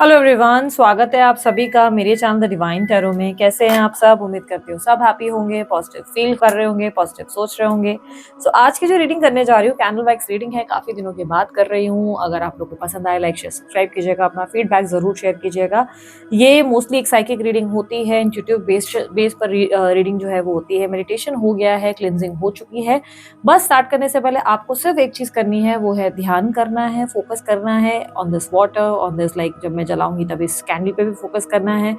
Hello everyone, स्वागत है आप सभी का मेरे चैनल द डिवाइन टैरो में। कैसे हैं आप सब? उम्मीद करती हूँ सब हैप्पी होंगे, पॉजिटिव फील कर रहे होंगे, पॉजिटिव सोच रहे होंगे। आज की जो रीडिंग करने जा रही हूँ कैंडल वाइक्स रीडिंग है, काफी दिनों के बाद कर रही हूँ। अगर आप लोग को पसंद आए, लाइक शेयर सब्सक्राइब कीजिएगा, अपना फीडबैक जरूर शेयर कीजिएगा। ये मोस्टली एक साइकिक रीडिंग होती है, इंट्यूटिव बेस पर रीडिंग जो है वो होती है। मेडिटेशन हो गया है, क्लिनजिंग हो चुकी है। बस स्टार्ट करने से पहले आपको सिर्फ एक चीज करनी है, वो है ध्यान करना है, फोकस करना है on this water, on this like जब मैं जलाऊंगी तब इस कैंडल पे भी फोकस करना है।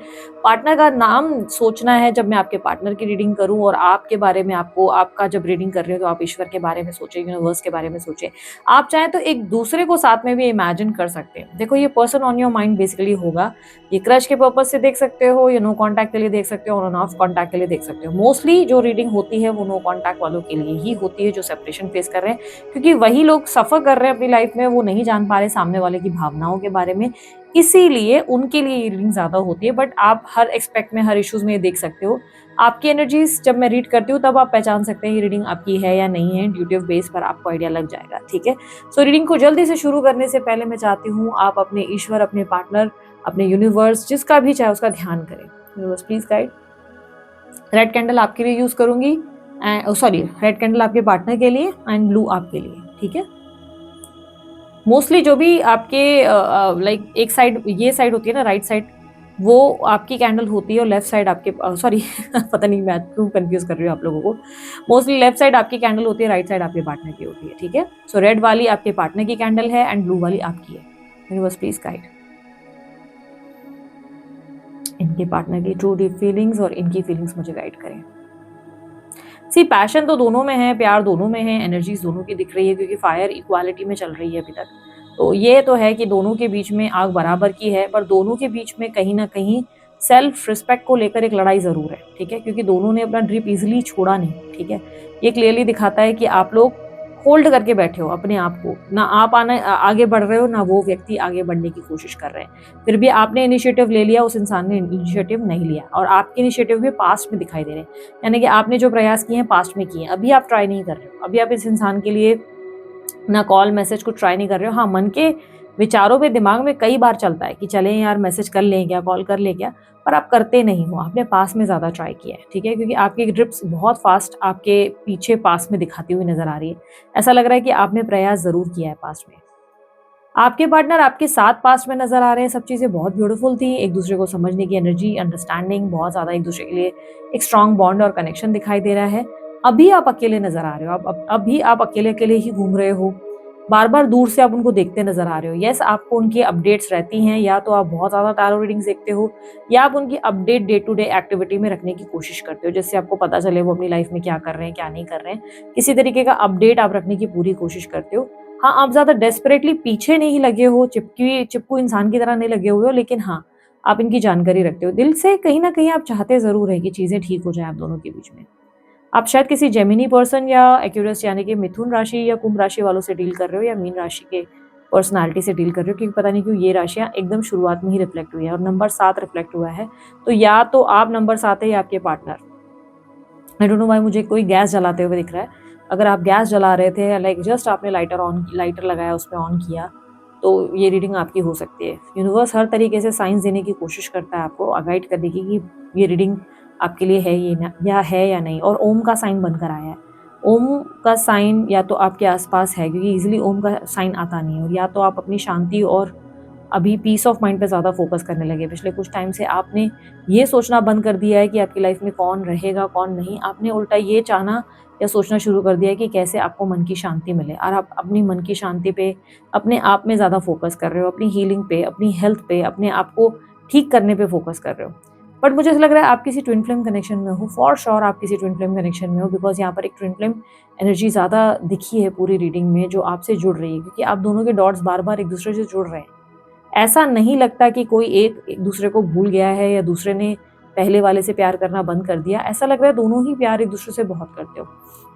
पार्टनर का नाम सोचना है जब मैं आपके पार्टनर की रीडिंग करूं, और आपके बारे में आपको आपका जब रीडिंग कर रहे हो तो आप ईश्वर के बारे में सोचें, यूनिवर्स के बारे में सोचें। आप चाहें तो एक दूसरे को साथ में भी इमेजिन कर सकते हैं। देखो, ये person on your mind basically होगा। ये क्रश के पर्पज से देख सकते हो, या नो कॉन्टैक्ट के लिए देख सकते हो, और ऑन ऑफ कॉन्टैक्ट के लिए देख सकते हो। मोस्टली जो रीडिंग होती है वो नो कॉन्टैक्ट वालों के लिए ही होती है, जो सेपरेशन फेस कर रहे हैं, क्योंकि वही लोग सफर कर रहे हैं अपनी लाइफ में। वो नहीं जान पा रहे सामने वाले की भावनाओं के बारे में, इसीलिए उनके लिए ये रीडिंग ज्यादा होती है। बट आप हर एक्सपेक्ट में, हर इश्यूज में ये देख सकते हो। आपकी एनर्जीज जब मैं रीड करती हूँ तब आप पहचान सकते हैं ये रीडिंग आपकी है या नहीं है। इंट्यूटिव बेस पर आपको आइडिया लग जाएगा, ठीक है। रीडिंग को जल्दी से शुरू करने से पहले मैं चाहती हूँ आप अपने ईश्वर, अपने पार्टनर, अपने यूनिवर्स, जिसका भी चाहे उसका ध्यान करें। Universe please guide. Red candle आपके लिए यूज करूंगी, सॉरी, रेड कैंडल आपके पार्टनर के लिए एंड ब्लू आपके लिए, ठीक है। मोस्टली जो भी आपके लाइक एक साइड, ये साइड होती है ना, राइट साइड, वो आपकी कैंडल होती है, और लेफ्ट साइड आपके सॉरी पता नहीं मैं क्यों कंफ्यूज कर रही हूँ आप लोगों को। मोस्टली लेफ्ट साइड आपकी कैंडल होती है, राइट साइड आपके पार्टनर की होती है, ठीक है। रेड वाली आपके पार्टनर की कैंडल है एंड ब्लू वाली आपकी है। यूनिवर्स प्लीज गाइड इनके पार्टनर की ट्रू डीप फीलिंग्स, और इनकी फीलिंग्स मुझे गाइड करें। पैशन तो दोनों में है, प्यार दोनों में है, एनर्जीज दोनों की दिख रही है, क्योंकि फायर इक्वालिटी में चल रही है अभी तक। तो ये तो है कि दोनों के बीच में आग बराबर की है, पर दोनों के बीच में कहीं ना कहीं सेल्फ रिस्पेक्ट को लेकर एक लड़ाई जरूर है, ठीक है, क्योंकि दोनों ने अपना ड्रिप इजिली छोड़ा नहीं, ठीक है। ये क्लियरली दिखाता है कि आप लोग होल्ड करके बैठे हो अपने आप को, ना आप आगे बढ़ रहे हो, ना वो व्यक्ति आगे बढ़ने की कोशिश कर रहे हैं। फिर भी आपने इनिशिएटिव ले लिया, उस इंसान ने इनिशिएटिव नहीं लिया, और आपके इनिशिएटिव भी पास्ट में दिखाई दे रहे हैं। यानी कि आपने जो प्रयास किए हैं पास्ट में किए हैं, अभी आप ट्राई नहीं कर रहे हो। अभी आप इस इंसान के लिए ना कॉल मैसेज कुछ ट्राई नहीं कर रहे हो। हाँ, मन के विचारों में, दिमाग में कई बार चलता है कि चलें यार, मैसेज कर लें क्या, कॉल कर लें क्या, पर आप करते नहीं हो। आपने पास में ज्यादा ट्राई किया है, ठीक है, क्योंकि आपकी ड्रिप्स बहुत फास्ट आपके पीछे पास में दिखाती हुई नजर आ रही है। ऐसा लग रहा है कि आपने प्रयास जरूर किया है पास्ट में। आपके पार्टनर आपके साथ पास्ट में नजर आ रहे हैं। सब चीजें बहुत ब्यूटीफुल थी, एक दूसरे को समझने की एनर्जी, अंडरस्टैंडिंग बहुत ज्यादा, एक दूसरे के लिए एक स्ट्रांग बॉन्ड और कनेक्शन दिखाई दे रहा है। अभी आप अकेले नजर आ रहे हो, अभी आप अकेले अकेले ही घूम रहे हो। बार बार दूर से आप उनको देखते नजर आ रहे हो। यस, आपको उनकी अपडेट्स रहती हैं, या तो आप बहुत ज्यादा टैरो रीडिंग्स देखते हो, या आप उनकी update day to day activity में रखने की कोशिश करते हो, जिससे आपको पता चले वो अपनी लाइफ में क्या कर रहे हैं, क्या नहीं कर रहे हैं। किसी तरीके का अपडेट आप रखने की पूरी कोशिश करते हो। हाँ, आप ज्यादा डेस्परेटली पीछे नहीं लगे हो, चिपकू इंसान की तरह नहीं लगे हुए हो, लेकिन हाँ, आप इनकी जानकारी रखते हो दिल से। कहीं ना कहीं आप चाहते जरूर है कि चीजें ठीक हो जाए आप दोनों के बीच में। आप शायद किसी जेमिनी पर्सन या एक्यूरियस यानी कि मिथुन राशि या कुंभ राशि वालों से डील कर रहे हो, या मीन राशि के पर्सनालिटी से डील कर रहे हो, क्योंकि पता नहीं क्यों ये राशियां एकदम शुरुआत में ही रिफ्लेक्ट हुई है, और नंबर 7 रिफ्लेक्ट हुआ है। तो या तो आप नंबर 7 है, या आपके partner. I don't know why मुझे कोई गैस जलाते हुए दिख रहा है। अगर आप गैस जला रहे थे, लाइक जस्ट आपने लाइटर लगाया, उसमें ऑन किया, तो ये रीडिंग आपकी हो सकती है। यूनिवर्स हर तरीके से साइंस देने की कोशिश करता है आपको, गाइड करने की कि ये रीडिंग आपके लिए है या नहीं। और ओम का साइन बनकर आया है। ओम का साइन या तो आपके आसपास है, क्योंकि इजिली ओम का साइन आता नहीं है, और या तो आप अपनी शांति और अभी पीस ऑफ माइंड पे ज़्यादा फोकस करने लगे। पिछले कुछ टाइम से आपने ये सोचना बंद कर दिया है कि आपकी लाइफ में कौन रहेगा कौन नहीं। आपने उल्टा ये चाहना या सोचना शुरू कर दिया है कि कैसे आपको मन की शांति मिले, और आप अपनी मन की शांति पे, अपने आप में ज़्यादा फोकस कर रहे हो, अपनी हीलिंग पे, अपनी हेल्थ पे, अपने आप को ठीक करने पे फोकस कर रहे हो। बट मुझे ऐसा लग रहा है आप किसी ट्विन फ्लेम कनेक्शन में हो, फॉर श्योर आप किसी ट्विन फ्लेम कनेक्शन में हो, बिकॉज यहाँ पर एक ट्विन फ्लेम एनर्जी ज़्यादा दिखी है पूरी रीडिंग में, जो आपसे जुड़ रही है, क्योंकि आप दोनों के डॉट्स बार बार एक दूसरे से जुड़ रहे हैं। ऐसा नहीं लगता कि कोई एक दूसरे को भूल गया है, या दूसरे ने पहले वाले से प्यार करना बंद कर दिया। ऐसा लग रहा है दोनों ही प्यार एक दूसरे से बहुत करते हो,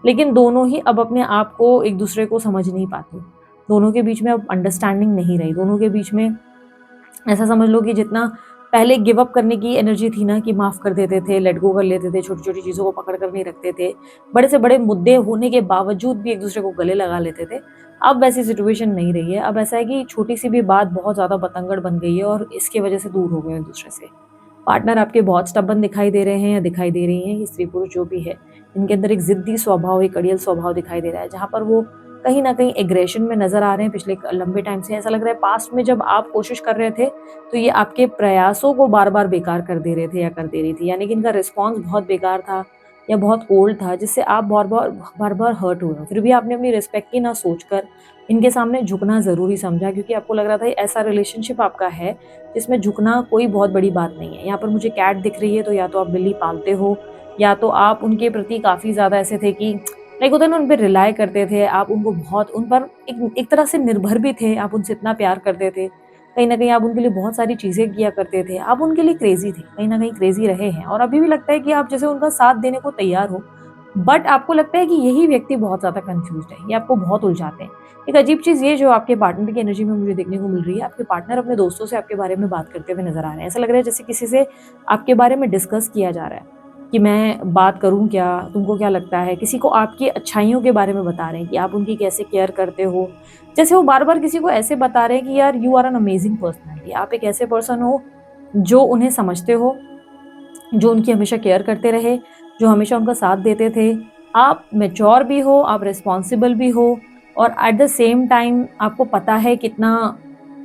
लेकिन दोनों ही अब अपने आप को एक दूसरे को समझ नहीं पाते। दोनों के बीच में अब अंडरस्टैंडिंग नहीं रही। दोनों के बीच में ऐसा समझ लो कि जितना पहले गिव अप करने की एनर्जी थी ना कि माफ़ कर देते थे, लेट गो कर लेते थे, छोटी-छोटी चीज़ों को पकड़ कर नहीं रखते थे। बड़े से बड़े मुद्दे होने के बावजूद भी एक-दूसरे को गले लगा लेते थे। अब वैसी सिचुएशन नहीं रही है। अब ऐसा है कि छोटी-सी भी बात बहुत ज़्यादा बतंगड़ बन गई है और इसकी वजह से दूर हो गए हैं एक-दूसरे से। पार्टनर आपके बहुत स्टबर्न दिखाई दे रहे हैं या दिखाई दे रही हैं, ये स्त्री-पुरुष जो भी है, इनके अंदर एक ज़िद्दी स्वभाव, एक अड़ियल स्वभाव दिखाई दे रहा है, जहाँ पर वो कहीं न कहीं एग्रेशन में नज़र आ रहे हैं पिछले एक लंबे टाइम से। ऐसा लग रहा है पास्ट में जब आप कोशिश कर रहे थे, तो ये आपके प्रयासों को बार-बार बेकार कर दे रहे थे या कर दे रही थी। यानी कि इनका रिस्पॉन्स बहुत बेकार था या बहुत कोल्ड था, जिससे आप बार-बार हर्ट हुए हो। फिर भी आपने अपनी रिस्पेक्ट की ना सोचकर इनके सामने झुकना ज़रूरी समझा, क्योंकि आपको लग रहा था ऐसा रिलेशनशिप आपका है जिसमें झुकना कोई बहुत बड़ी बात नहीं है। यहाँ पर मुझे कैट दिख रही है, तो या तो आप बिल्ली पालते हो या तो आप उनके प्रति काफ़ी ज़्यादा ऐसे थे कि लाइक होता है ना, उन पे रिलाय करते थे, आप उनको बहुत उन पर एक तरह से निर्भर भी थे, आप उनसे इतना प्यार करते थे। कहीं न कहीं आप उनके लिए बहुत सारी चीज़ें किया करते थे, आप उनके लिए क्रेज़ी थे, कहीं न कहीं क्रेज़ी रहे हैं और अभी भी लगता है कि आप जैसे उनका साथ देने को तैयार हो, बट आपको लगता है कि यही व्यक्ति बहुत ज़्यादा कन्फ्यूज़्ड है, ये आपको बहुत उलझाते हैं। एक अजीब चीज़ ये जो आपके पार्टनर की एनर्जी में मुझे देखने को मिल रही है, आपके पार्टनर अपने दोस्तों से आपके बारे में बात करते हुए नज़र आ रहे हैं। ऐसा लग रहा है जैसे किसी से आपके बारे में डिस्कस किया जा रहा है कि मैं बात करूँ क्या? तुमको क्या लगता है? किसी को आपकी अच्छाइयों के बारे में बता रहे हैं कि आप उनकी कैसे केयर करते हो। जैसे वो बार-बार किसी को ऐसे बता रहे हैं कि यार you are an amazing personality, आप एक ऐसे पर्सन हो जो उन्हें समझते हो, जो उनकी हमेशा केयर करते रहे, जो हमेशा उनका साथ देते थे। आप मैच्योर भी हो, आप रिस्पॉन्सिबल भी हो और एट द सेम टाइम आपको पता है कितना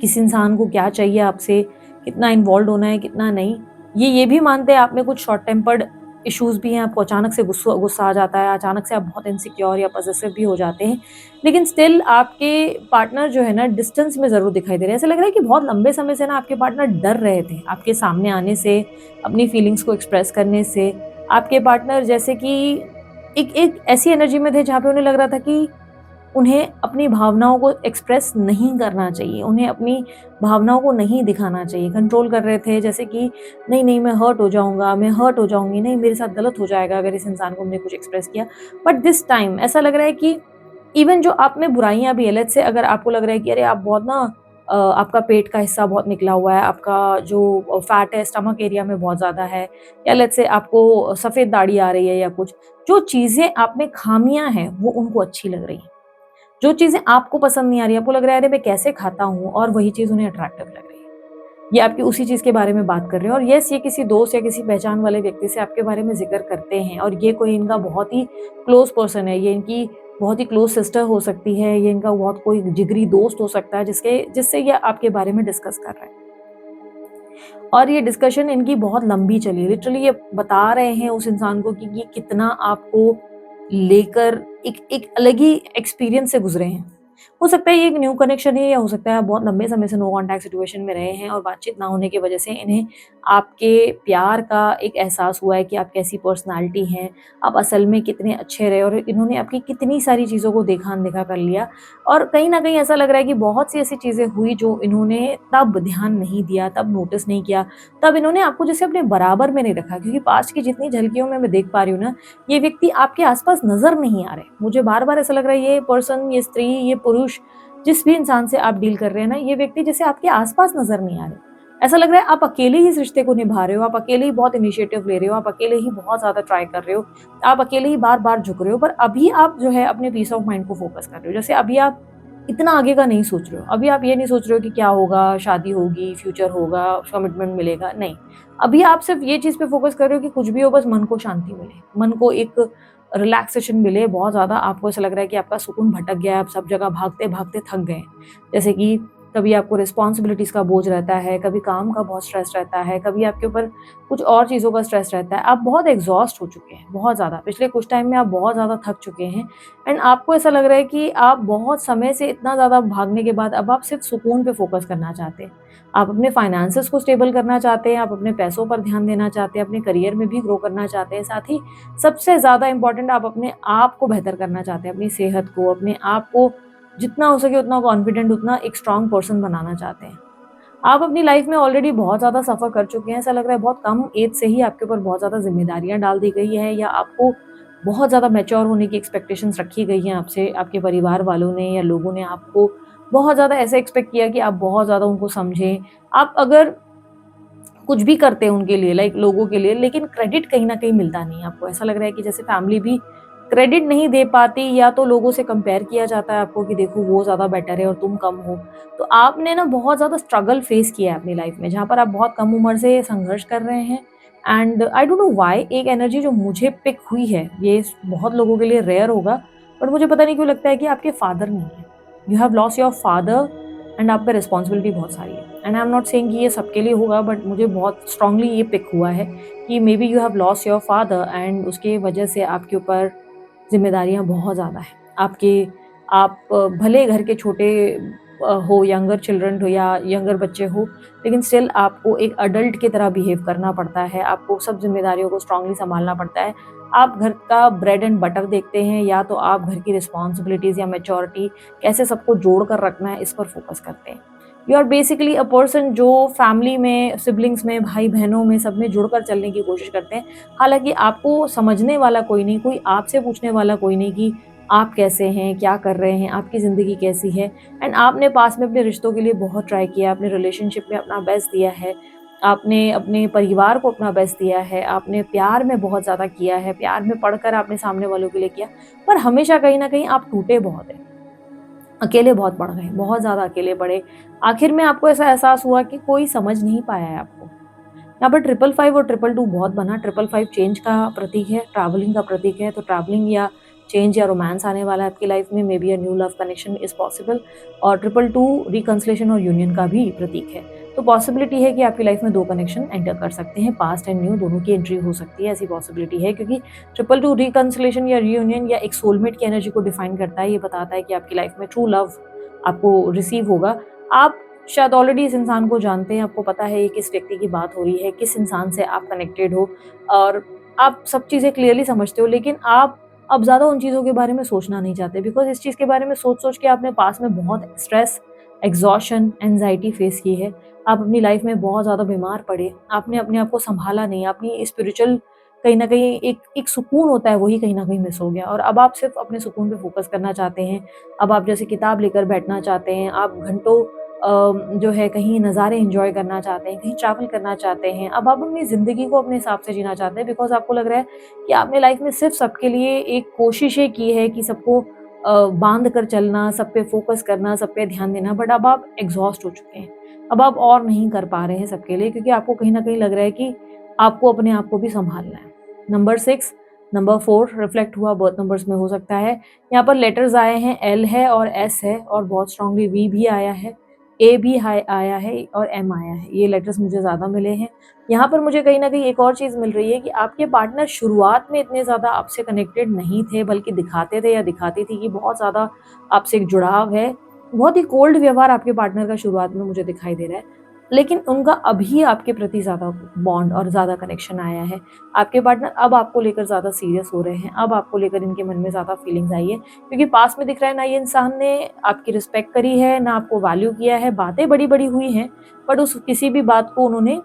किस इंसान को क्या चाहिए आपसे, कितना इन्वॉल्व्ड होना है, कितना नहीं। ये भी मानते हैं आप में कुछ शॉर्ट टेम्पर्ड इश्यूज़ भी हैं, आपको अचानक से गुस्सा गुस्सा आ जाता है, अचानक से आप बहुत इनसिक्योर या पॉसेसिव भी हो जाते हैं। लेकिन स्टिल आपके पार्टनर जो है ना डिस्टेंस में ज़रूर दिखाई दे रहे हैं। ऐसा लग रहा है कि बहुत लंबे समय से ना आपके पार्टनर डर रहे थे, आपके सामने आने से, अपनी फीलिंग्स को एक्सप्रेस करने से। आपके पार्टनर जैसे कि एक एक ऐसी एनर्जी में थे जहाँ पे उन्हें लग रहा था कि उन्हें अपनी भावनाओं को एक्सप्रेस नहीं करना चाहिए, उन्हें अपनी भावनाओं को नहीं दिखाना चाहिए, कंट्रोल कर रहे थे जैसे कि नहीं, नहीं मैं हर्ट हो जाऊँगा, मैं हर्ट हो जाऊँगी, नहीं मेरे साथ गलत हो जाएगा अगर इस इंसान को हमने कुछ एक्सप्रेस किया। बट दिस टाइम ऐसा लग रहा है कि इवन जो आप में बुराइयाँ भी है, लेट्स से अगर आपको लग रहा है कि अरे आप बहुत ना आपका पेट का हिस्सा बहुत निकला हुआ है, आपका जो फैट है स्टमक एरिया में बहुत ज़्यादा है या लेट्स से आपको सफ़ेद दाढ़ी आ रही है या कुछ, जो चीज़ें आप में खामियाँ हैं, वो उनको अच्छी लग रही हैं। जो चीज़ें आपको पसंद नहीं आ रही, आपको लग रहा है अरे मैं कैसे खाता हूँ और वही चीज़ उन्हें अट्रैक्टिव लग रही है। ये आपकी उसी चीज़ के बारे में बात कर रहे हैं और येस ये किसी दोस्त या किसी पहचान वाले व्यक्ति से आपके बारे में ज़िक्र करते हैं और ये कोई इनका बहुत ही क्लोज़ पर्सन है, ये इनकी बहुत ही क्लोज़ सिस्टर हो सकती है, ये इनका बहुत कोई जिगरी दोस्त हो सकता है जिससे ये आपके बारे में डिस्कस कर रहे हैं। और ये डिस्कशन इनकी बहुत लंबी चली, लिटरली ये बता रहे हैं उस इंसान को कि ये कितना आपको लेकर एक एक अलग ही एक्सपीरियंस से गुज़रे हैं। हो सकता है ये एक न्यू कनेक्शन है या हो सकता है आप बहुत लंबे समय से नो कॉन्टैक्ट सिचुएशन में रहे हैं और बातचीत ना होने की वजह से इन्हें आपके प्यार का एक एहसास हुआ है कि आप कैसी पर्सनैलिटी हैं, आप असल में कितने अच्छे रहे और इन्होंने आपकी कितनी सारी चीज़ों को देखा-अनदेखा कर लिया और कहीं न कहीं ऐसा लग रहा है कि बहुत सी ऐसी चीज़ें हुई जो इन्होंने तब ध्यान नहीं दिया, तब नोटिस नहीं किया, तब इन्होंने आपको जैसे अपने बराबर में नहीं रखा क्योंकि पास्ट की जितनी झलकियों में मैं देख पा रही हूँ ना, ये व्यक्ति आपके आस-पास नज़र नहीं आ रहे। मुझे बार-बार ऐसा लग रहा है ये पर्सन, ये स्त्री, ये पुरुष, जिस भी इंसान से आप डील कर रहे हैं ना, ये व्यक्ति जैसे आपके आस-पास नज़र नहीं आ रहे। ऐसा लग रहा है आप अकेले ही इस रिश्ते को निभा रहे हो, आप अकेले ही बहुत इनिशिएटिव ले रहे हो, आप अकेले ही बहुत ज़्यादा ट्राई कर रहे हो, आप अकेले ही बार-बार झुक रहे हो, पर अभी आप जो है अपने पीस ऑफ माइंड को फोकस कर रहे हो। जैसे अभी आप इतना आगे का नहीं सोच रहे हो, अभी आप ये नहीं सोच रहे हो कि क्या होगा, शादी होगी, फ्यूचर होगा, कमिटमेंट मिलेगा, नहीं। अभी आप सिर्फ़ ये चीज़ पे फोकस कर रहे हो कि कुछ भी हो बस मन को शांति मिले, मन को एक रिलैक्सेशन मिले, बहुत ज़्यादा आपको ऐसा लग रहा है कि आपका सुकून भटक गया है, आप सब जगह भागते-भागते थक गए हैं। जैसे कि कभी आपको रिस्पॉन्सिबिलिटीज़ का बोझ रहता है, कभी काम का बहुत स्ट्रेस रहता है, कभी आपके ऊपर कुछ और चीज़ों का स्ट्रेस रहता है। आप बहुत एग्ज़ॉस्ट हो चुके हैं, बहुत ज़्यादा। पिछले कुछ टाइम में आप बहुत ज़्यादा थक चुके हैं एंड आपको ऐसा लग रहा है कि आप बहुत समय से इतना ज़्यादा भागने के बाद अब आप सिर्फ़ सुकून पे फ़ोकस करना चाहते हैं। आप अपने फाइनेंसेस को स्टेबल करना चाहते हैं, आप अपने पैसों पर ध्यान देना चाहते हैं, अपने करियर में भी ग्रो करना चाहते हैं, साथ ही सबसे ज़्यादा इम्पोर्टेंट आप अपने आप को बेहतर करना चाहते हैं, अपनी सेहत को, अपने आप को जितना हो सके उतना कॉन्फिडेंट, उतना एक स्ट्रॉन्ग पर्सन बनाना चाहते हैं। आप अपनी लाइफ में ऑलरेडी बहुत ज़्यादा सफ़र कर चुके हैं, ऐसा लग रहा है बहुत कम एज से ही आपके ऊपर बहुत ज़्यादा ज़िम्मेदारियाँ डाल दी गई है या आपको बहुत ज़्यादा मैच्योर होने की एक्सपेक्टेशंस रखी गई हैं आपसे, आपके परिवार वालों ने या लोगों ने आपको बहुत ज़्यादा ऐसे एक्सपेक्ट किया कि आप बहुत ज़्यादा उनको समझें। आप अगर कुछ भी करते हैं उनके लिए, लाइक लोगों के लिए, लेकिन क्रेडिट कहीं न कहीं मिलता नहीं है आपको। ऐसा लग रहा है कि जैसे फैमिली भी क्रेडिट नहीं दे पाती, या तो लोगों से कंपेयर किया जाता है आपको कि देखो वो ज़्यादा बेटर है और तुम कम हो। तो आपने ना बहुत ज़्यादा स्ट्रगल फेस किया है अपनी लाइफ में, जहाँ पर आप बहुत कम उम्र से संघर्ष कर रहे हैं। And I don't know why एक एनर्जी जो मुझे पिक हुई है, ये बहुत लोगों के लिए रेयर होगा, बट मुझे पता नहीं क्यों लगता है कि आपके फादर नहीं है। You have lost your father and आप पे रिस्पॉन्सिबिलिटी बहुत सारी है। And I am not saying कि ये सबके लिए होगा, बट मुझे बहुत स्ट्रांगली ये पिक हुआ है कि may be you have lost your father, and उसके वजह से आपके ऊपर ज़िम्मेदारियाँ बहुत ज़्यादा हैं। आप भले घर के छोटे हो, यंगर चिल्ड्रन हो या यंगर बच्चे हो, लेकिन स्टिल आपको एक अडल्ट की तरह बिहेव करना पड़ता है। आपको सब ज़िम्मेदारियों को स्ट्रांगली सँभालना पड़ता है। आप घर का ब्रेड एंड बटर देखते हैं, या तो आप घर की रिस्पॉन्सिबिलिटीज़ या मैच्योरिटी कैसे सबको जोड़ कर रखना है, इस पर फ़ोकस करते हैं। You are basically a person जो फैमिली में, सिबलिंग्स में, भाई-बहनों में, सब में जुड़कर चलने की कोशिश करते हैं। हालाँकि आपको समझने वाला कोई नहीं, कोई आपसे पूछने वाला कोई नहीं कि आप कैसे हैं, क्या कर रहे हैं, आपकी ज़िंदगी कैसी है। एंड आपने पास में अपने रिश्तों के लिए बहुत ट्राई किया, अपने रिलेशनशिप में अपना बेस्ट दिया है, आपने अपने परिवार को अपना बेस्ट दिया है, आपने प्यार में बहुत ज़्यादा किया है, प्यार में पढ़कर आपने सामने वालों के लिए किया, पर हमेशा कहीं न कहीं आप टूटे बहुत हैं। अकेले बहुत पड़ गए, बहुत ज़्यादा अकेले पड़े। आखिर में आपको ऐसा एहसास हुआ कि कोई समझ नहीं पाया है आपको। यहाँ पर 555 और 222 बहुत बना। 555 चेंज का प्रतीक है, ट्रैवलिंग का प्रतीक है, तो ट्रैवलिंग या चेंज या रोमांस आने वाला है आपकी लाइफ में, may be a new love connection is possible. और 222 रिकंसिलिएशन और यूनियन का भी प्रतीक है। तो पॉसिबिलिटी है कि आपकी लाइफ में 2 कनेक्शन एंटर कर सकते हैं, पास्ट एंड न्यू दोनों की एंट्री हो सकती है, ऐसी पॉसिबिलिटी है, क्योंकि 222 रिकंसिलिएशन या रियूनियन या एक सोलमेट की एनर्जी को डिफाइन करता है। ये बताता है कि आपकी लाइफ में ट्रू लव आपको रिसीव होगा। आप शायद ऑलरेडी इस इंसान को जानते हैं, आपको पता है ये किस व्यक्ति की बात हो रही है, किस इंसान से आप कनेक्टेड हो, और आप सब चीज़ें क्लियरली समझते हो, लेकिन आप अब ज़्यादा उन चीज़ों के बारे में सोचना नहीं चाहते, बिकॉज़ इस चीज़ के बारे में सोच-सोच के आपने पास में बहुत स्ट्रेस, एग्ज़ॉशन, एंग्ज़ायटी फेस की है। आप अपनी लाइफ़ में बहुत ज़्यादा बीमार पड़े, आपने अपने आप को सँभाला नहीं, अपनी स्पिरिचुअल कहीं न कहीं एक एक सुकून होता है, वही कहीं न कहीं मिस हो गया, और अब आप सिर्फ़ अपने सुकून पे फ़ोकस करना चाहते हैं। अब आप जैसे किताब लेकर बैठना चाहते हैं, आप घंटों जो है कहीं नज़ारे एन्जॉय करना चाहते हैं, कहीं ट्रैवल करना चाहते हैं। अब आप अपनी ज़िंदगी को अपने हिसाब से जीना चाहते हैं, बिकॉज़ आपको लग रहा है कि आपने लाइफ़ में सिर्फ़ सबके लिए एक कोशिशें की है कि सबको बाँध कर चलना, सब पे फ़ोकस करना, सब पे ध्यान देना, बट अब आप एग्ज़ॉस्ट हो चुके हैं। अब आप और नहीं कर पा रहे हैं सबके लिए, क्योंकि आपको कहीं न कहीं लग रहा है कि आपको अपने आप को भी सँभालना है। नंबर 6, नंबर 4 रिफ्लेक्ट हुआ बर्थ नंबर्स में हो सकता है। यहाँ पर लेटर्स आए हैं, एल है और एस है, और बहुत स्ट्रांगली वी भी आया है। ए भी हाई आया है और एम आया है, ये लेटर्स मुझे ज़्यादा मिले हैं। यहाँ पर मुझे कहीं न कहीं एक और चीज़ मिल रही है कि आपके पार्टनर शुरुआत में इतने ज़्यादा आपसे कनेक्टेड नहीं थे, बल्कि दिखाते थे या दिखाती थी कि बहुत ज़्यादा आपसे एक जुड़ाव है। बहुत ही कोल्ड व्यवहार आपके पार्टनर का शुरुआत में मुझे दिखाई दे रहा है। लेकिन उनका अभी आपके प्रति ज़्यादा बॉन्ड और ज़्यादा कनेक्शन आया है। आपके पार्टनर अब आपको लेकर ज़्यादा सीरियस हो रहे हैं, अब आपको लेकर इनके मन में ज़्यादा फीलिंग्स आई है, क्योंकि पास में दिख रहा है ना ये इंसान ने आपकी रिस्पेक्ट करी है, ना आपको वैल्यू किया है, बातें बड़ी-बड़ी हुई हैं, बट उस किसी भी बात को उन्होंने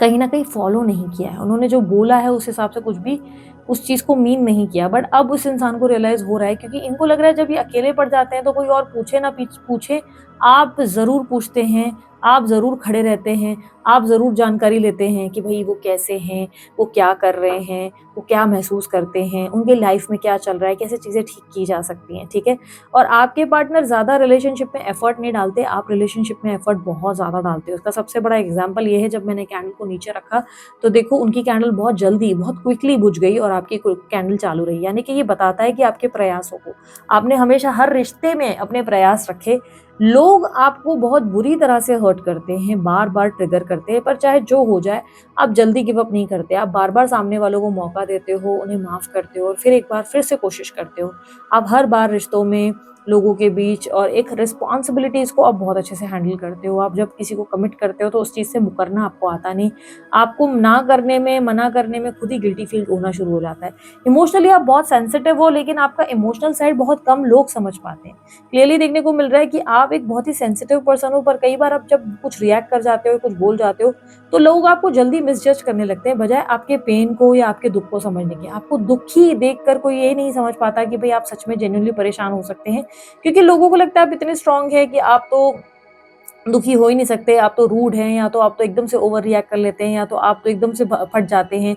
कहीं न कहीं फ़ॉलो नहीं किया है। उन्होंने जो बोला है उस हिसाब से कुछ भी उस चीज़ को मीन नहीं किया, बट अब उस इंसान को रियलाइज़ हो रहा है, क्योंकि इनको लग रहा है जब ये अकेले पड़ जाते हैं तो कोई और पूछे ना पूछे, आप ज़रूर पूछते हैं, आप ज़रूर खड़े रहते हैं, आप ज़रूर जानकारी लेते हैं कि भई वो कैसे हैं, वो क्या कर रहे हैं, वो क्या महसूस करते हैं, उनके लाइफ़ में क्या चल रहा है, कैसे चीज़ें ठीक की जा सकती हैं, ठीक है? और आपके पार्टनर ज़्यादा रिलेशनशिप में एफ़र्ट नहीं डालते, आप रिलेशनशिप में एफ़र्ट बहुत ज़्यादा डालते हो। इसका सबसे बड़ा एग्ज़ाम्पल ये है, जब मैंने कैंडल को नीचे रखा, तो देखो उनकी कैंडल बहुत जल्दी, बहुत क्विकली बुझ गई और आपकी कैंडल चालू रही। यानी कि ये बताता है कि आपके प्रयासों को, आपने हमेशा हर रिश्ते में अपने प्रयास रखे। लोग आपको बहुत बुरी तरह से हर्ट करते हैं, बार-बार ट्रिगर करते हैं, पर चाहे जो हो जाए, आप जल्दी गिव अप नहीं करते। आप बार-बार सामने वालों को मौका देते हो, उन्हें माफ़ करते हो और फिर एक बार फिर से कोशिश करते हो। आप हर बार रिश्तों में, लोगों के बीच और एक रिस्पॉन्सिबिलिटीज़ को आप बहुत अच्छे से हैंडल करते हो। आप जब किसी को कमिट करते हो तो उस चीज़ से मुकरना आपको आता नहीं। आपको ना करने में, मना करने में खुद ही गिल्टी फील होना शुरू हो जाता है। इमोशनली आप बहुत सेंसिटिव हो, लेकिन आपका इमोशनल साइड बहुत कम लोग समझ पाते हैं। क्लियरली देखने को मिल रहा है कि आप एक बहुत ही सेंसिटिव पर्सन हो, पर कई बार आप जब कुछ रिएक्ट कर जाते हो, कुछ बोल जाते हो, तो लोग आपको जल्दी मिसजज करने लगते हैं, बजाय आपके पेन को या आपके दुःख को समझने के। आपको दुखी देखकर कोई ये नहीं समझ पाता कि भई आप सच में जेन्युइनली परेशान हो सकते हैं, क्योंकि लोगों को लगता है आप इतने स्ट्रॉन्ग हैं कि आप तो दुखी हो ही नहीं सकते, आप तो रूड हैं, या तो आप तो एकदम से ओवर रिएक्ट कर लेते हैं, या तो आप तो एकदम से फट जाते हैं।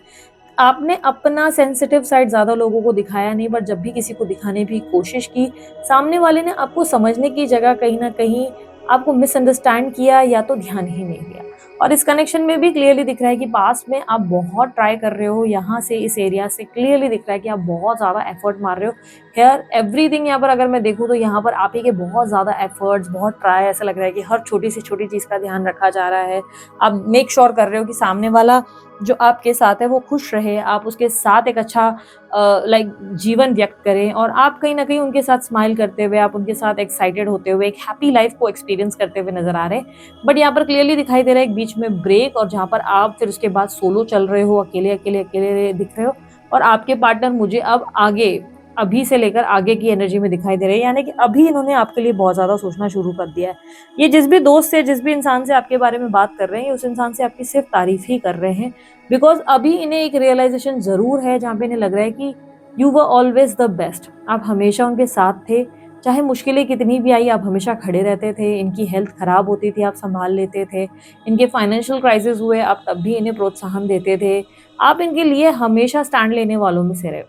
आपने अपना सेंसिटिव साइड ज़्यादा लोगों को दिखाया नहीं, बट जब भी किसी को दिखाने की कोशिश की, सामने वाले ने आपको समझने की जगह कहीं न कहीं आपको मिसअंडरस्टैंड किया, या तो ध्यान ही नहीं दिया। और इस कनेक्शन में भी क्लियरली दिख रहा है कि पास्ट में आप बहुत ट्राई कर रहे हो, यहाँ से इस एरिया से क्लियरली दिख रहा है कि आप बहुत ज़्यादा एफर्ट मार रहे हो। हियर एवरीथिंग यहाँ पर अगर मैं देखूँ तो यहाँ पर आप ही के बहुत ज़्यादा एफर्ट्स, बहुत ट्राई, ऐसा लग रहा है कि हर छोटी से छोटी चीज़ का ध्यान रखा जा रहा है। आप मेक श्योर कर रहे हो कि सामने वाला जो आपके साथ है वो खुश रहे, आप उसके साथ एक अच्छा लाइक जीवन व्यक्त करें, और आप कहीं न कहीं उनके साथ स्माइल करते हुए, आप उनके साथ एक्साइटेड होते हुए, एक हैप्पी लाइफ़ को एक्सपीरियंस करते हुए नज़र आ रहे हैं। बट यहाँ पर क्लियरली दिखाई दे रहा है एक बीच में ब्रेक, और जहाँ पर आप फिर उसके बाद सोलो चल रहे हो, अकेले दिख रहे हो, और आपके पार्टनर मुझे अब आगे, अभी से लेकर आगे की एनर्जी में दिखाई दे रहे हैं, यानी कि अभी इन्होंने आपके लिए बहुत ज़्यादा सोचना शुरू कर दिया है। ये जिस भी दोस्त से, जिस भी इंसान से आपके बारे में बात कर रहे हैं, उस इंसान से आपकी सिर्फ तारीफ ही कर रहे हैं, बिकॉज़ अभी इन्हें एक रियलाइज़ेशन ज़रूर है जहाँ पे इन्हें लग रहा है कि you were always the best. आप हमेशा उनके साथ थे, चाहे मुश्किलें कितनी भी आई, आप हमेशा खड़े रहते थे, इनकी हेल्थ खराब होती थी, आप सँभाल लेते थे, इनके फाइनेंशियल क्राइसिस हुए, आप तब भी इन्हें प्रोत्साहन देते थे। आप इनके लिए हमेशा स्टैंड लेने वालों में से रहे।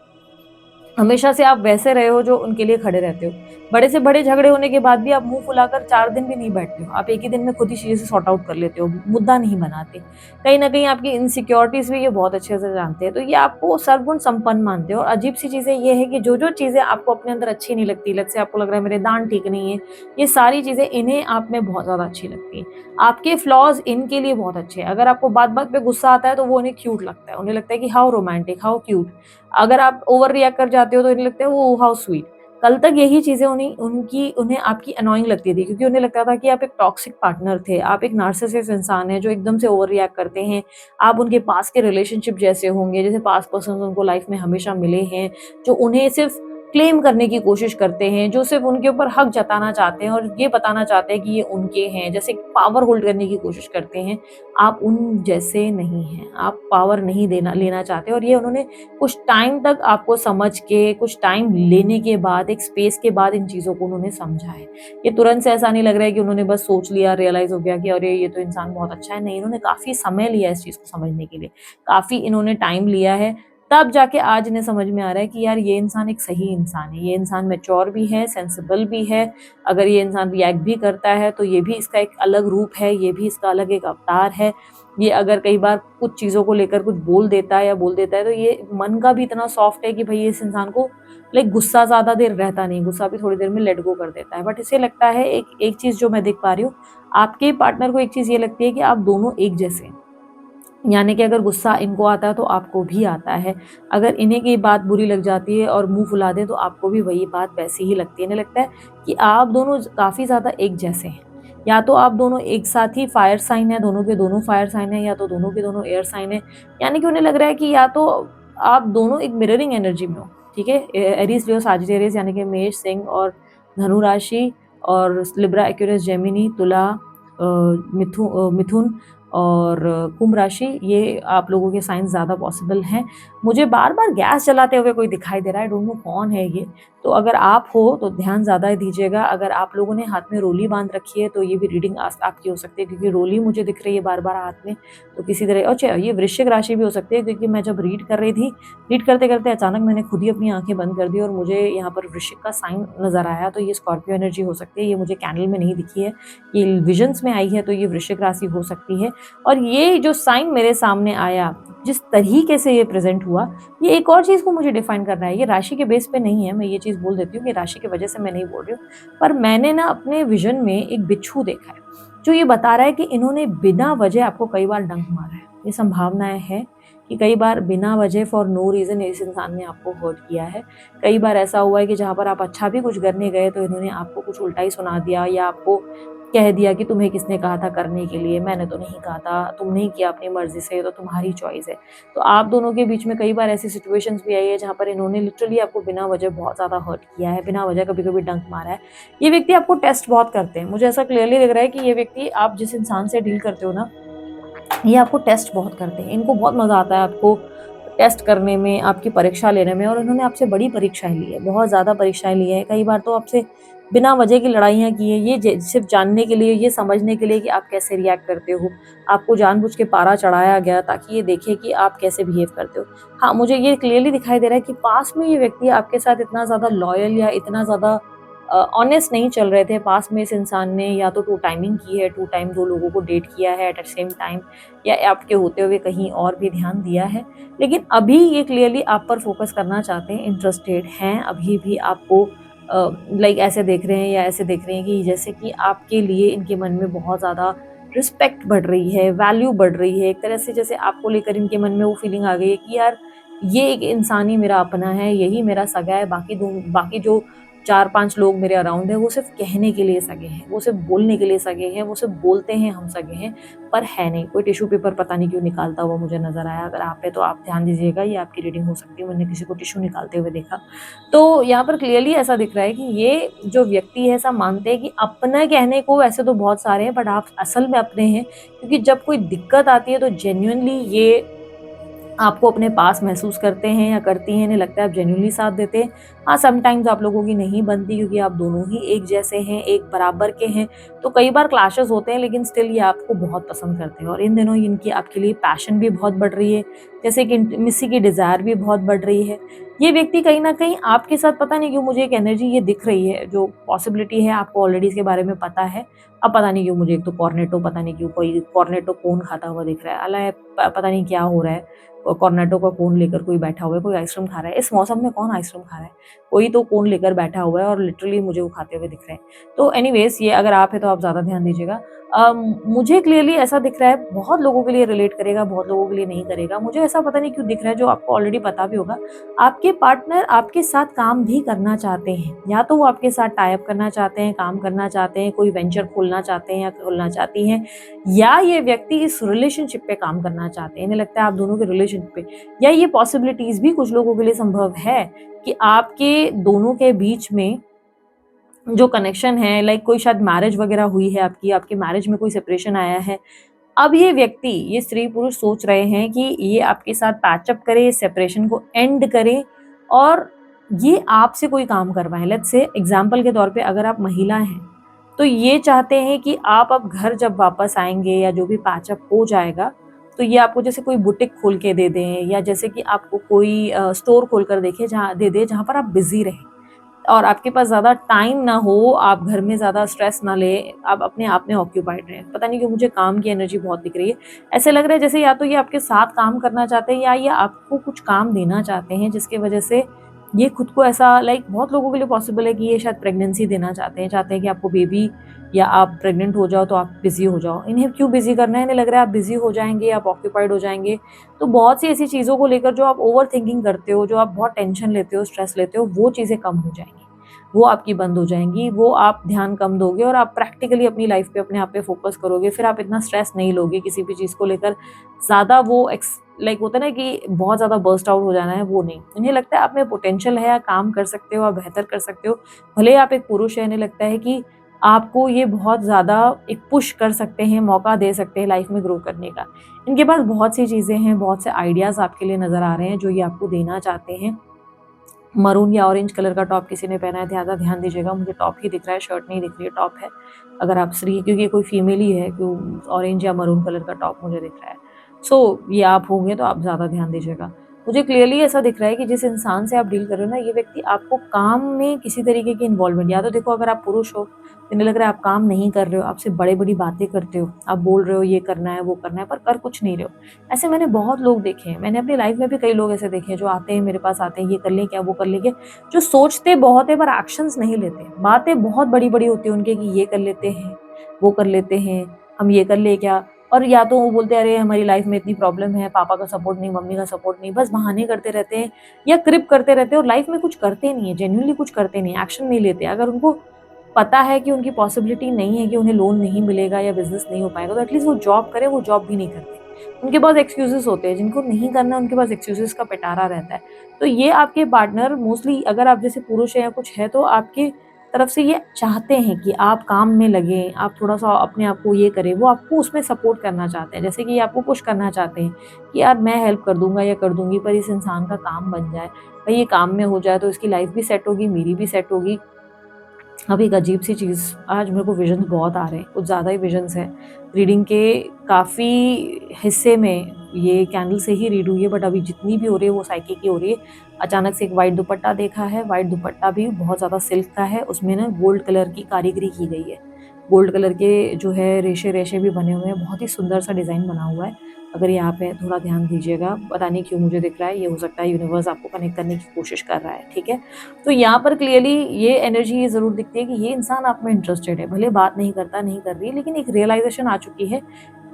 हमेशा से आप वैसे रहे हो जो उनके लिए खड़े रहते हो। बड़े से बड़े झगड़े होने के बाद भी आप मुँह फुलाकर 4 दिन भी नहीं बैठते हो। आप एक ही दिन में खुद ही चीज़ें सॉर्ट आउट कर लेते हो, मुद्दा नहीं बनाते। कहीं न कहीं आपकी इनसिक्योरिटीज़ भी ये बहुत अच्छे से जानते हैं, तो ये आपको सर्वगुण संपन्न मानते हो। और अजीब-सी चीज़ें ये है कि जो-जो चीज़ें आपको अपने अंदर अच्छी नहीं लगती, लेट्स से आपको लग रहा है मेरे दाँत ठीक नहीं है, ये सारी चीज़ें इन्हें आप में बहुत ज़्यादा अच्छी लगती हैं। आपके फ्लॉज़ इनके लिए बहुत अच्छे हैं। अगर आपको बात-बात पे गुस्सा आता है तो वो उन्हें क्यूट लगता है। उन्हें लगता है कि हाउ रोमांटिक, हाउ क्यूट। अगर आप ओवर रिएक्ट कर जाते हो तो इन्हें लगता है ओह हाउ स्वीट। कल तक यही चीज़ें उन्हें आपकी अननोइंग लगती थी, क्योंकि उन्हें लगता था कि आप एक टॉक्सिक पार्टनर थे, आप एक नार्सिसिस्ट इंसान हैं जो एकदम से ओवर रिएक्ट करते हैं। आप उनके पास के रिलेशनशिप जैसे होंगे, जैसे पास्ट पर्सन्स उनको लाइफ में हमेशा मिले हैं, जो उन्हें सिर्फ़ क्लेम करने की कोशिश करते हैं, जो सिर्फ़ उनके ऊपर हक जताना चाहते हैं और ये बताना चाहते हैं कि ये उनके हैं, जैसे पावर होल्ड करने की कोशिश करते हैं। आप उन जैसे नहीं हैं, आप पावर नहीं देना लेना चाहते, और ये उन्होंने कुछ टाइम तक आपको समझ के, कुछ टाइम लेने के बाद, एक स्पेस के बाद इन चीज़ों को उन्होंने समझा है। ये तुरंत से ऐसा नहीं लग रहा है कि उन्होंने बस सोच लिया, रियलाइज़ हो गया कि अरे! ये तो इंसान बहुत अच्छा है। नहीं, इन्होंने काफ़ी समय लिया इस चीज़ को समझने के लिए, काफ़ी इन्होंने टाइम लिया है, तब जाके आज इन्हें समझ में आ रहा है कि यार ये इंसान एक सही इंसान है, ये इंसान मैच्योर भी है, सेंसिबल भी है। अगर ये इंसान रिएक्ट भी करता है, तो ये भी इसका एक अलग रूप है, ये भी इसका अलग एक अवतार है। ये अगर कई बार कुछ चीज़ों को लेकर कुछ बोल देता है या बोल देता है, तो ये मन का भी इतना सॉफ्ट है कि भई इस इंसान को लाइक गुस्सा ज़्यादा देर रहता नहीं, गुस्सा भी थोड़ी देर में लेट गो कर देता है। बट इसे लगता है, एक एक चीज़ जो मैं देख पा रही हूँ, आपके पार्टनर को एक चीज़ ये लगती है कि आप दोनों एक जैसे हैं। यानी कि अगर गुस्सा इनको आता है तो आपको भी आता है। अगर इन्हें कोई बात बुरी लग जाती है और मुँह फुला दें तो आपको भी वही बात वैसी ही लगती है। इन्हें लगता है कि आप दोनों काफ़ी ज़्यादा एक जैसे हैं। या तो आप दोनों एक साथ ही फायर साइन हैं, दोनों के दोनों फायर साइन हैं, या तो दोनों के दोनों एयर साइन हैं। यानी कि उन्हें लग रहा है कि या तो आप दोनों एक मिररिंग एनर्जी में हो, ठीक है? एरीज़, लियो, सजिटेरियस, यानी कि मेष, सिंह और धनु राशि, और लिब्रा, एक्वेरियस, जेमिनी, तुला, मिथुन और कुंभ राशि, ये आप लोगों के साइन ज़्यादा पॉसिबल हैं। मुझे बार-बार गैस जलाते हुए कोई दिखाई दे रहा है, आई डोंट नो कौन है ये। तो अगर आप हो तो ध्यान ज़्यादा दीजिएगा। अगर आप लोगों ने हाथ में रोली बाँध रखी है तो ये भी रीडिंग आपकी हो सकती है, क्योंकि रोली मुझे दिख रही है बार-बार हाथ में। तो किसी तरह, अच्छा, ये वृश्चिक राशि भी हो सकती है, क्योंकि मैं जब रीड कर रही थी, रीड करते-करते अचानक मैंने खुद ही अपनी आँखें बंद कर दी और मुझे यहाँ पर वृश्चिक का साइन नज़र आया। तो ये स्कॉर्पियो एनर्जी हो सकती है, ये मुझे कैंडल में नहीं दिखी है, ये विज़न्स में आई है, तो ये वृश्चिक राशि हो सकती है। और ये जो साइन मेरे सामने आया, जिस तरीके से ये प्रेज़ेंट हुआ, ये एक और चीज़ को मुझे डिफ़ाइन कर रहा है। ये राशि के बेस पे नहीं है, मैं ये चीज़ बोल देती हूँ कि राशि की वजह से मैं नहीं बोल रही हूँ। पर मैंने ना अपने विज़न में एक बिच्छू देखा है, जो ये बता रहा है कि इन्होंने बिना वजह आपको कई बार डंक मारा है। ये संभावनाएँ हैं कि कई बार बिना वजह, फॉर नो रीज़न, इस इंसान ने आपको हर्ट किया है। कई बार ऐसा हुआ है कि जहाँ पर आप अच्छा भी कुछ करने गए तो इन्होंने आपको कुछ उल्टा ही सुना दिया, या आपको कह दिया कि तुम्हें किसने कहा था करने के लिए, मैंने तो नहीं कहा था, तुम नहीं किया अपनी मर्ज़ी से, तो तुम्हारी चॉइस है। तो आप दोनों के बीच में कई बार ऐसी सिचुएशंस भी आई है जहाँ पर इन्होंने लिटरली आपको बिना वजह बहुत ज़्यादा हर्ट किया है, बिना वजह कभी-कभी डंक मारा है। ये व्यक्ति आपको टेस्ट बहुत करते हैं। मुझे ऐसा क्लियरली लग रहा है कि ये व्यक्ति, आप जिस इंसान से डील करते हो ना, ये आपको टेस्ट बहुत करते हैं। इनको बहुत मज़ा आता है आपको टेस्ट करने में, आपकी परीक्षा लेने में, और इन्होंने आपसे बड़ी परीक्षाएँ ली है, बहुत ज़्यादा परीक्षाएँ ली हैं। कई बार तो आपसे बिना वजह की लड़ाइयाँ की हैं, ये सिर्फ़ जानने के लिए, ये समझने के लिए कि आप कैसे रिएक्ट करते हो। आपको जानबूझ के पारा चढ़ाया गया ताकि ये देखे कि आप कैसे बिहेव करते हो। हाँ, मुझे ये क्लियरली दिखाई दे रहा है कि पास्ट में ये व्यक्ति आपके साथ इतना ज़्यादा लॉयल या इतना ज़्यादा ऑनेस्ट नहीं चल रहे थे। पास्ट में इस इंसान ने या तो टू टाइमिंग की है, टू टाइम 2 लोगों को डेट किया है एट द सेम टाइम, या आपके होते हुए कहीं और भी ध्यान दिया है। लेकिन अभी ये क्लियरली आप पर फ़ोकस करना चाहते हैं, इंटरेस्टेड हैं, अभी भी आपको लाइक ऐसे देख रहे हैं या ऐसे देख रहे हैं कि जैसे कि आपके लिए इनके मन में बहुत ज़्यादा रिस्पेक्ट बढ़ रही है, वैल्यू बढ़ रही है। एक तरह से जैसे आपको लेकर इनके मन में वो फीलिंग आ गई है कि यार ये एक इंसान ही मेरा अपना है, यही मेरा सगा है, बाकी जो 4-5 लोग मेरे अराउंड हैं, वो सिर्फ़ कहने के लिए सगे हैं, वो सिर्फ़ बोलने के लिए सगे हैं, वो सिर्फ़ बोलते हैं हम सगे हैं, पर है नहीं। कोई टिश्यू पेपर पता नहीं क्यों निकालता हुआ मुझे नज़र आया। अगर आप हैं तो आप ध्यान दीजिएगा, ये आपकी रीडिंग हो सकती है। मैंने किसी को टिश्यू निकालते हुए देखा। तो यहाँ पर क्लियरली ऐसा दिख रहा है कि ये जो व्यक्ति है, ऐसा मानते हैं कि अपना कहने को वैसे तो बहुत सारे हैं, बट आप असल में अपने हैं, क्योंकि जब कोई दिक्कत आती है तो जेन्युइनली ये आपको अपने पास महसूस करते हैं या करती हैं, इन्हें लगता है आप जेन्युइनली साथ देते हैं। हाँ, समटाइम्स आप लोगों की नहीं बनती क्योंकि आप दोनों ही एक जैसे हैं, एक बराबर के हैं, तो कई बार क्लैशेज़ होते हैं, लेकिन स्टिल ये आपको बहुत पसंद करते हैं और इन दिनों इनकी आपके लिए पैशन भी बहुत बढ़ रही है, जैसे कि इंटीमेसी की डिज़ायर भी बहुत बढ़ रही है। ये व्यक्ति कहीं न कहीं आपके साथ, पता नहीं क्यों मुझे एक एनर्जी ये दिख रही है, जो पॉसिबिलिटी है आपको ऑलरेडी इसके बारे में पता है। अब पता नहीं क्यों मुझे एक तो कॉर्नेटो, पता नहीं क्यों कोई कॉर्नेटो कोन खाता हुआ दिख रहा है। पता नहीं क्या हो रहा है। कॉर्नेटो का कोन लेकर कोई बैठा हुआ है, कोई आइसक्रीम खा रहा है। इस मौसम में कौन आइसक्रीम खा रहा है? कोई तो कोन लेकर बैठा हुआ है और लिटरली मुझे वो खाते हुए दिख रहे हैं। तो एनीवेज़, ये अगर आप हैं तो आप ज़्यादा ध्यान दीजिएगा। मुझे क्लियरली ऐसा दिख रहा है, बहुत लोगों के लिए रिलेट करेगा, बहुत लोगों के लिए नहीं करेगा। मुझे ऐसा पता नहीं क्यों दिख रहा है, जो आपको ऑलरेडी पता भी होगा। आपके पार्टनर आपके साथ काम भी करना चाहते हैं, या तो वो आपके साथ टाई अप करना चाहते हैं, काम करना चाहते हैं, कोई वेंचर खोलना चाहते हैं या खोलना चाहती हैं, या ये व्यक्ति इस रिलेशनशिप पे काम करना चाहते हैं। इन्हें लगता है आप दोनों के रिलेशनशिप पे, या ये पॉसिबिलिटीज़ भी कुछ लोगों के लिए संभव है कि आपके दोनों के बीच में जो कनेक्शन है, लाइक कोई शायद मैरिज वगैरह हुई है आपकी, आपके मैरिज में कोई सेपरेशन आया है। अब ये व्यक्ति, ये स्त्री-पुरुष सोच रहे हैं कि ये आपके साथ पैचअप करे, इस सेपरेशन को एंड करे और ये आपसे कोई काम करवाएँ। लेट्स से एग्ज़ाम्पल के तौर पे अगर आप महिला हैं, तो ये चाहते हैं कि आप अब घर जब वापस आएँगे या जो भी पैचअप हो जाएगा, तो ये आपको जैसे कोई बुटीक खोल के दे दें, या जैसे कि आपको कोई स्टोर खोल कर दे दें जहाँ पर आप बिज़ी रहें। और आपके पास ज़्यादा टाइम ना हो, आप घर में ज़्यादा स्ट्रेस ना लें, आप अपने आप में ऑक्यूपाइड रहें। पता नहीं क्यों मुझे काम की एनर्जी बहुत दिख रही है। ऐसे लग रहा है जैसे या तो ये आपके साथ काम करना चाहते हैं, या ये आपको कुछ काम देना चाहते हैं, जिसकी वजह से ये खुद को ऐसा, लाइक बहुत लोगों के लिए पॉसिबल है कि ये शायद प्रेगनेंसी देना चाहते हैं कि आपको बेबी, या आप प्रेग्नेंट हो जाओ तो आप बिज़ी हो जाओ। इन्हें क्यों बिज़ी करना है? इन्हें लग रहा है आप बिज़ी हो जाएँगे, आप ऑक्यूपाइड हो जाएँगे। तो बहुत सी ऐसी चीज़ों को लेकर जो आप ओवरथिंकिंग करते हो, जो आप बहुत टेंशन लेते हो, स्ट्रेस लेते हो, वो चीज़ें कम हो जाएँगी। वो आपकी बंद हो जाएँगी, वो आप ध्यान कम दोगे और आप प्रैक्टिकली अपनी लाइफ़ पे, अपने आप पे फ़ोकस करोगे। फिर आप इतना स्ट्रेस नहीं लोगे किसी भी चीज़ को लेकर, ज़्यादा वो लाइक होता है ना कि बहुत ज़्यादा बर्स्ट आउट हो जाना है, वो नहीं। इन्हें लगता है आप में पोटेंशियल है, आप काम कर सकते हो, आप बेहतर कर सकते हो। भले ही आप एक पुरुष हैं, इन्हें लगता है कि आपको ये बहुत ज़्यादा एक पुश कर सकते हैं, मौका दे सकते हैं लाइफ़ में ग्रो करने का। इनके पास बहुत सी चीज़ें हैं, बहुत से आइडियाज़ आपके लिए नज़र आ रहे हैं, जो ये आपको देना चाहते हैं। मरून या ऑरेंज कलर का टॉप किसी ने पहना है, ज़्यादा ध्यान दीजिएगा, मुझे टॉप ही दिख रहा है, शर्ट नहीं दिख रही है, टॉप है। अगर आप स्त्री, क्योंकि ये कोई फीमेल ही है, क्यों ऑरेंज या मरून कलर का टॉप मुझे दिख रहा है। सो ये आप होंगे तो आप ज़्यादा ध्यान दीजिएगा। मुझे क्लियरली ऐसा दिख रहा है कि जिस इंसान से आप डील कर रहे हो ना, ये व्यक्ति आपको काम में किसी तरीके की इन्वॉल्वमेंट, या तो देखो अगर आप पुरुष हो, तो इन्हें लग रहा है आप काम नहीं कर रहे हो, आपसे बड़ी-बड़ी बातें करते हो, आप बोल रहे हो ये करना है, वो करना है, पर कर कुछ नहीं रहे हो। ऐसे मैंने बहुत लोग देखे हैं, मैंने अपनी लाइफ में भी कई लोग ऐसे देखे हैं जो आते हैं मेरे पास, आते हैं ये कर लें क्या, वो कर लेंगे, जो सोचते बहुत है पर एक्शंस नहीं लेते। बातें बहुत बड़ी-बड़ी होती हैं उनके कि ये कर लेते हैं, वो कर लेते हैं, हम ये कर लें क्या, और या तो वो बोलते हैं अरे हमारी लाइफ में इतनी प्रॉब्लम है, पापा का सपोर्ट नहीं, मम्मी का सपोर्ट नहीं, बस बहाने करते रहते हैं या क्रिप करते रहते हैं और लाइफ में कुछ करते नहीं है, जेन्युइनली कुछ करते नहीं, एक्शन नहीं लेते। अगर उनको पता है कि उनकी पॉसिबिलिटी नहीं है कि उन्हें लोन नहीं मिलेगा या बिज़नेस नहीं हो पाएगा, तो एटलीस्ट वो जॉब करें, वो जॉब भी नहीं करते। उनके पास एक्सक्यूज़ेज़ होते हैं, जिनको नहीं करना उनके पास एक्सक्यूज़ेज़ का पिटारा रहता है। तो ये आपके पार्टनर मोस्टली, अगर आप जैसे पुरुष हैं या कुछ है, तो आपकी तरफ से ये चाहते हैं कि आप काम में लगें, आप थोड़ा-सा अपने आप को ये करें, वो आपको उसमें सपोर्ट करना चाहते हैं। जैसे कि ये आपको पुश करना चाहते हैं कि यार मैं हेल्प कर दूँगा या कर दूँगी, पर इस इंसान का काम बन जाए। भई ये काम में हो जाए तो इसकी लाइफ़ भी सेट होगी, मेरी भी सेट होगी। अब एक अजीब सी चीज़, आज मेरे को विजन बहुत आ रहे हैं, कुछ ज़्यादा ही विजन्स हैं। रीडिंग के काफ़ी हिस्से में ये कैंडल से ही रीड हुई है, बट अभी जितनी भी हो रही है वो साइकिक की हो रही है। अचानक से एक वाइट दुपट्टा देखा है, वाइट दुपट्टा भी बहुत ज़्यादा सिल्क का है, उसमें ना गोल्ड कलर की कारीगरी की गई है। गोल्ड कलर के जो है रेशे-रेशे भी बने हुए हैं, बहुत ही सुंदर सा डिज़ाइन बना हुआ है। अगर यहाँ पे थोड़ा ध्यान दीजिएगा, पता नहीं क्यों मुझे दिख रहा है, ये हो सकता है यूनिवर्स आपको कनेक्ट करने की कोशिश कर रहा है, ठीक है? तो यहाँ पर क्लियरली ये एनर्जी ये ज़रूर दिखती है कि ये इंसान आप में इंटरेस्टेड है, भले बात नहीं करता, नहीं कर रही है, लेकिन एक रियलाइज़ेशन आ चुकी है,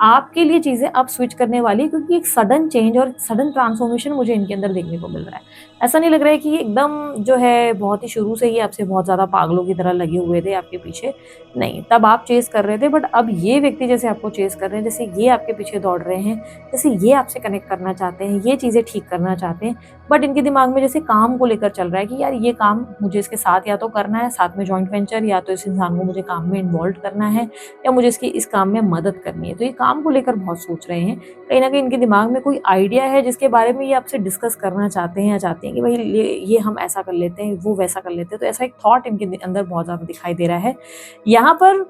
आपके लिए चीज़ें अब स्विच करने वाली है, क्योंकि एक सडन चेंज और सडन ट्रांसफॉर्मेशन मुझे इनके अंदर देखने को मिल रहा है। ऐसा नहीं लग रहा है कि ये एकदम जो है बहुत ही शुरू से ही आपसे बहुत ज़्यादा पागलों की तरह लगे हुए थे आपके पीछे, नहीं, तब आप चेज़ कर रहे थे, बट अब ये व्यक्ति जैसे आपको चेज़ कर रहे हैं, जैसे ये आपके पीछे दौड़ रहे हैं, जैसे ये आपसे कनेक्ट करना चाहते हैं, ये चीज़ें ठीक करना चाहते हैं, बट इनके दिमाग में जैसे काम को लेकर चल रहा है कि यार ये काम मुझे इसके साथ या तो करना है, साथ में जॉइंट वेंचर, या तो इस इंसान को मुझे काम में इन्वॉल्व करना है, या मुझे इसकी इस काम में मदद करनी है। तो ये काम को लेकर बहुत सोच रहे हैं। कहीं न कहीं इनके दिमाग में कोई आइडिया है जिसके बारे में ये आपसे डिस्कस करना चाहते हैं या चाहती हैं कि भाई ये हम ऐसा कर लेते हैं, वो वैसा कर लेते हैं। तो ऐसा एक थॉट इनके अंदर बहुत ज़्यादा दिखाई दे रहा है। यहाँ पर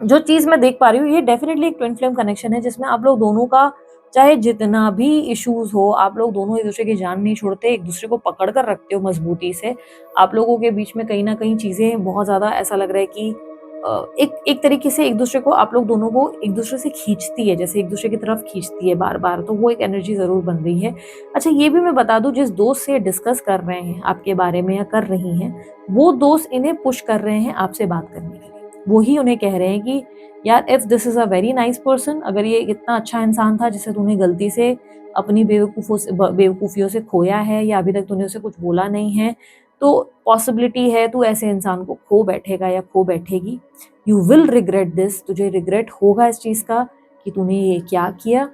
जो चीज़ मैं देख पा रही हूँ, ये डेफिनिटली एक ट्विन फ्लेम कनेक्शन है, जिसमें आप लोग दोनों का चाहे जितना भी इश्यूज़ हो, आप लोग दोनों एक-दूसरे की जान नहीं छोड़ते, एक-दूसरे को पकड़ कर रखते हो मज़बूती से। आप लोगों के बीच में कहीं न कहीं चीज़ें बहुत ज़्यादा ऐसा लग रहा है कि एक एक तरीके से एक-दूसरे को, आप लोग दोनों को एक-दूसरे से खींचती है, जैसे एक-दूसरे की तरफ खींचती है बार-बार, तो वो एक एनर्जी ज़रूर बन रही है। अच्छा, ये भी मैं बता दूँ, जिस दोस्त से डिस्कस कर रहे हैं आपके बारे में या कर रही हैं, वो दोस्त इन्हें पुश कर रहे हैं आपसे बात करने के लिए। वो ही उन्हें कह रहे हैं कि यार, if this is a very nice person, अगर ये इतना अच्छा इंसान था जिसे तूने गलती से अपनी बेवकूफ़ियों से खोया है, या अभी तक तूने उसे कुछ बोला नहीं है, तो पॉसिबिलिटी है तू ऐसे इंसान को खो बैठेगा या खो बैठेगी। यू विल रिग्रेट दिस, तुझे रिग्रेट होगा इस चीज़ का कि तूने ये क्या किया।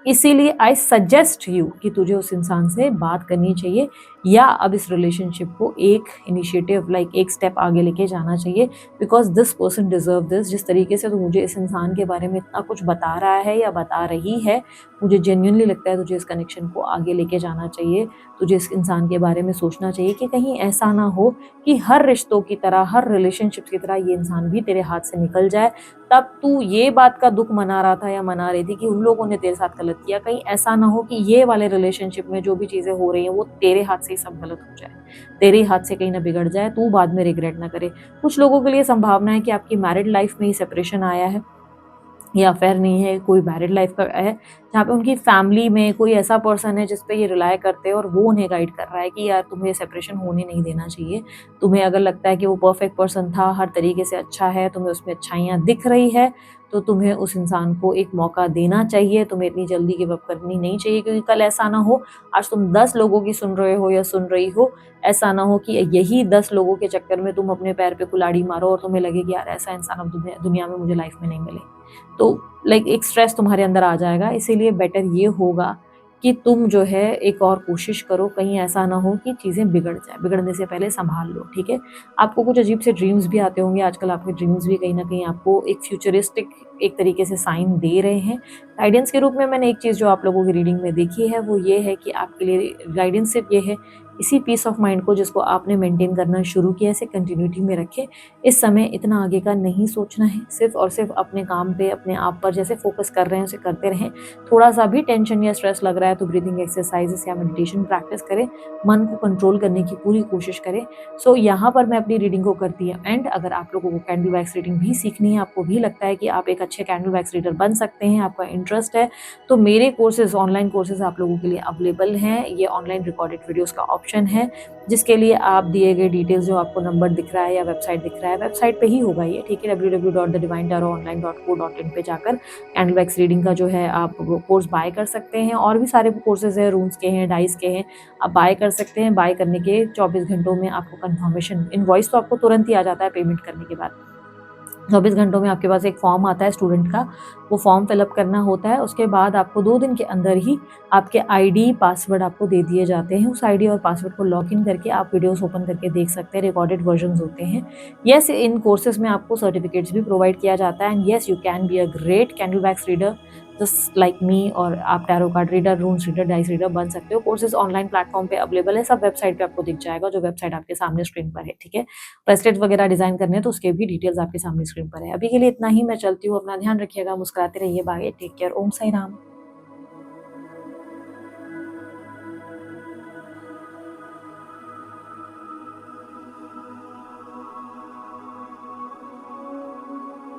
इसीलिए आई सजेस्ट यू कि तुझे उस इंसान से बात करनी चाहिए, या अब इस रिलेशनशिप को एक इनिशिएटिव, लाइक एक स्टेप आगे लेके जाना चाहिए, because this person deserve this. जिस तरीके से तू मुझे इस इंसान के बारे में इतना कुछ बता रहा है या बता रही है, मुझे जेन्युइनली लगता है तुझे इस कनेक्शन को आगे लेके जाना चाहिए। तुझे इस इंसान के बारे में सोचना चाहिए कि कहीं ऐसा ना हो कि हर रिश्तों की तरह, हर रिलेशनशिप की तरह ये इंसान भी तेरे हाथ से निकल जाए। तब तू ये बात का दुःख मना रहा था या मना रही थी कि उन लोगों ने तेरे साथ गलत किया, कहीं ऐसा ना हो कि ये वाले रिलेशनशिप में जो भी चीज़ें हो रही हैं वो तेरे हाथ से ही सब गलत हो जाए, तेरे हाथ से कहीं ना बिगड़ जाए, तू बाद में रिग्रेट ना करे। कुछ लोगों के लिए संभावना है कि आपकी मैरिड लाइफ में ही सेपरेशन आया है, या अफेयर नहीं है, कोई मैरिड लाइफ का है, जहाँ पे उनकी फैमिली में कोई ऐसा पर्सन है जिस पे ये रिलाय करते हैं और वो उन्हें गाइड कर रहा है कि यार तुम्हें सेपरेशन होने नहीं देना चाहिए। तुम्हें अगर लगता है कि वो परफेक्ट पर्सन था, हर तरीके से अच्छा है, तुम्हें उसमें अच्छाइयाँ दिख रही है, तो तुम्हें उस इंसान को एक मौका देना चाहिए, तुम्हें इतनी जल्दी गिव अप करनी नहीं चाहिए, क्योंकि कल ऐसा ना हो, आज तुम 10 लोगों की सुन रहे हो या सुन रही हो, ऐसा ना हो कि यही 10 लोगों के चक्कर में तुम अपने पैर पे कुल्हाड़ी मारो और तुम्हें लगे कि यार ऐसा इंसान अब दुनिया में मुझे लाइफ में नहीं मिले। तो लाइक एक स्ट्रेस तुम्हारे अंदर आ जाएगा। इसीलिए बेटर ये होगा कि तुम जो है एक और कोशिश करो, कहीं ऐसा ना हो कि चीज़ें बिगड़ जाए, बिगड़ने से पहले संभाल लो, ठीक है? आपको कुछ अजीब से ड्रीम्स भी आते होंगे आजकल, आपके ड्रीम्स भी कहीं न कहीं आपको एक फ्यूचरिस्टिक एक तरीके से साइन दे रहे हैं। गाइडेंस के रूप में मैंने एक चीज़ जो आप लोगों की रीडिंग में देखी है वो ये है कि आपके लिए गाइडेंस सिर्फ ये है, इसी पीस ऑफ माइंड को जिसको आपने मेंटेन करना शुरू किया है, इसे कंटिन्यूटी में रखें। इस समय इतना आगे का नहीं सोचना है, सिर्फ और सिर्फ अपने काम पे, अपने आप पर जैसे फोकस कर रहे हैं उसे करते रहें। थोड़ा सा भी टेंशन या स्ट्रेस लग रहा है तो ब्रीदिंग एक्सरसाइजेस या मेडिटेशन प्रैक्टिस करें, मन को कंट्रोल करने की पूरी कोशिश करें। सो यहाँ पर मैं अपनी रीडिंग को करती हूँ एंड अगर आप लोगों को कैंडल वैक्स रीडिंग भी सीखनी है, आपको भी लगता है कि आप एक अच्छे कैंडल वैक्स रीडर बन सकते हैं, आपका इंटरेस्ट है, तो मेरे कोर्सेज, ऑनलाइन कोर्सेज आप लोगों के लिए अवेलेबल हैं। ये ऑनलाइन रिकॉर्डेड वीडियोस का ऑप्शन है, जिसके लिए आप दिए गए डिटेल्स जो आपको नंबर दिख रहा है या वेबसाइट दिख रहा है, वेबसाइट पे ही होगा ये, ठीक है? www.thedivinetarot.online.co.in पे जाकर कैंडल वैक्स रीडिंग का जो है आप कोर्स बाय कर सकते हैं। और भी सारे कोर्सेज हैं, रून्स के हैं, डाइस के हैं, आप बाय कर सकते हैं। बाय करने के 24 घंटों में आपको कंफर्मेशन, इनवॉइस तो आपको तुरंत ही आ जाता है पेमेंट करने के बाद। 24 घंटों में आपके पास एक फॉर्म आता है स्टूडेंट का, वो फॉर्म फिलअप करना होता है। उसके बाद आपको 2 दिन के अंदर ही आपके आईडी, पासवर्ड आपको दे दिए जाते हैं। उस आईडी और पासवर्ड को लॉगिन करके आप वीडियोस ओपन करके देख सकते हैं, रिकॉर्डेड वर्जन्स होते हैं। येस, इन कोर्सेज में आपको सर्टिफिकेट्स भी प्रोवाइड किया जाता है and yes, you can be a great candle wax reader. Just like me, और आप tarot card reader, रून्स reader, dice reader बन सकते हो। कोर्सेज ऑनलाइन प्लेटफॉर्म पे अवेलेबल है, सब वेबसाइट पे आपको दिख जाएगा, जो वेबसाइट आपके सामने स्क्रीन पर है, ठीक है। ब्रेसलेट वगैरह डिजाइन करने हैं तो उसके भी डिटेल्स आपके सामने स्क्रीन पर है। अभी के लिए इतना ही, मैं चलती हूँ, अपना ध्यान रखिएगा, मुस्कुराते रहिए, बाय, टेक केयर, ओम साई राम।